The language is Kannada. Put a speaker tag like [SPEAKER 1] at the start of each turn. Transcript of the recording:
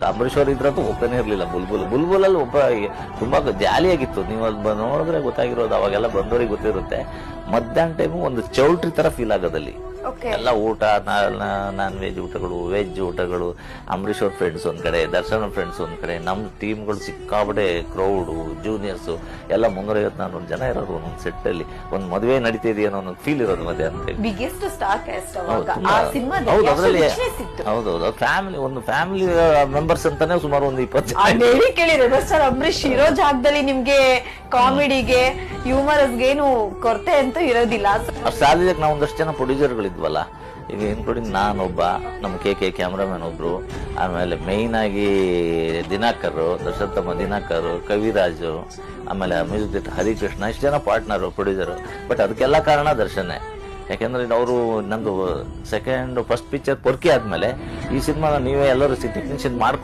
[SPEAKER 1] ಅಂಬರೀಶ್ ಅವ್ರು ಇದ್ರಂತೂ ಹೋಗ್ತಾನೆ ಇರ್ಲಿಲ್ಲ. ಬುಲ್ಬುಲಲ್ಲಿ ಒಬ್ಬ ತುಂಬಾ ಜಾಲಿಯಾಗಿತ್ತು. ನೀವು ಅಲ್ಲಿ ನೋಡಿದ್ರೆ ಗೊತ್ತಾಗಿರೋದು, ಅವಾಗೆಲ್ಲ ಬಂದವರಿಗೆ ಗೊತ್ತಿರುತ್ತೆ. ಮಧ್ಯಾಹ್ನ ಟೈಮು ಒಂದು ಚೌಲ್ಟ್ರಿ ತರ ಫೀಲ್ ಆಗೋದಲ್ಲಿ ಎಲ್ಲ ಊಟ, ನಾನ್ ವೆಜ್ ಊಟಗಳು, ವೆಜ್ ಊಟಗಳು, ಅಂಬರೀಶ್ ಅವ್ರ ಫ್ರೆಂಡ್ಸ್ ಒಂದ್ ಕಡೆ, ದರ್ಶನ್ ಅವ್ರ ಫ್ರೆಂಡ್ಸ್ ಒಂದ್ ಕಡೆ, ನಮ್ ಟೀಮ್ಗಳು ಸಿಕ್ಕಾಬಡೆ ಕ್ರೌಡು, ಜೂನಿಯರ್ಸ್ ಎಲ್ಲ 350-400 ಜನ ಇರೋರು ಒಂದೊಂದು ಸೆಟ್ ಅಲ್ಲಿ. ಒಂದ್ ಮದುವೆ ನಡೀತಿದೆಯೋ ಅನ್ನೋ ಫೀಲ್ ಇರೋದು ಮಧ್ಯಾಹ್ನ.
[SPEAKER 2] ಬಿಗ್ಗೆಸ್ಟ್ ಸ್ಟಾರ್ ಕಾಸ್ಟ್
[SPEAKER 1] ಹೌದು, ಅದರಲ್ಲಿ ಹೌದೌದು ಫ್ಯಾಮಿಲಿ, ಒಂದು ಫ್ಯಾಮಿಲಿ ಮೆಂಬರ್ಸ್ ಅಂತಾನೆ ಸುಮಾರು ಒಂದು 20
[SPEAKER 2] ಜನ ಕೇಳಿರೋದು. ಸರ್ ಅಂಬರೀಶ್ ಇರೋ ಜಾಗದಲ್ಲಿ ನಿಮ್ಗೆ ಕಾಮಿಡಿಗೆ ಹ್ಯೂಮರಸ್ಗೆ ಏನು ಕೊರತೆ ಅಂತೂ ಇರೋದಿಲ್ಲ.
[SPEAKER 1] ಸಾಲಿಗೆ ನಾವು ಒಂದಷ್ಟು ಜನ ಪ್ರೊಡ್ಯೂಸರ್ಗಳಿದ್ವಲ್ಲ, ಈಗ ಇನ್ಕ್ಲೂಡಿಂಗ್ ನಾನೊಬ್ಬ, ನಮ್ಮ ಕೆ ಕ್ಯಾಮ್ರಾಮನ್ ಒಬ್ರು, ಆಮೇಲೆ ಮೇಯ್ನ್ ಆಗಿ ದಿನಾಕರ್, ದಶರಥಮ್ಮ ದಿನಾಕರ್, ಕವಿರಾಜು, ಆಮೇಲೆ ಮ್ಯೂಸಿಕ್ ಡೈರೆಕ್ಟರ್ ಹರಿಕೃಷ್ಣ, ಇಷ್ಟು ಜನ ಪಾರ್ಟ್ನರು, ಪ್ರೊಡ್ಯೂಸರು. ಬಟ್ ಅದಕ್ಕೆಲ್ಲ ಕಾರಣ ದರ್ಶನೇ. ಯಾಕೆಂದ್ರೆ ಅವರು ನಂದು ಫಸ್ಟ್ ಪಿಕ್ಚರ್ ಪೊರ್ಕಿ ಆದ್ಮೇಲೆ ಈ ಸಿನಿಮಾ ನೀವೇ ಎಲ್ಲರೂ ಟೆಕ್ನಿಷಿಯನ್ ಮಾಡ್ಕೊಂಡು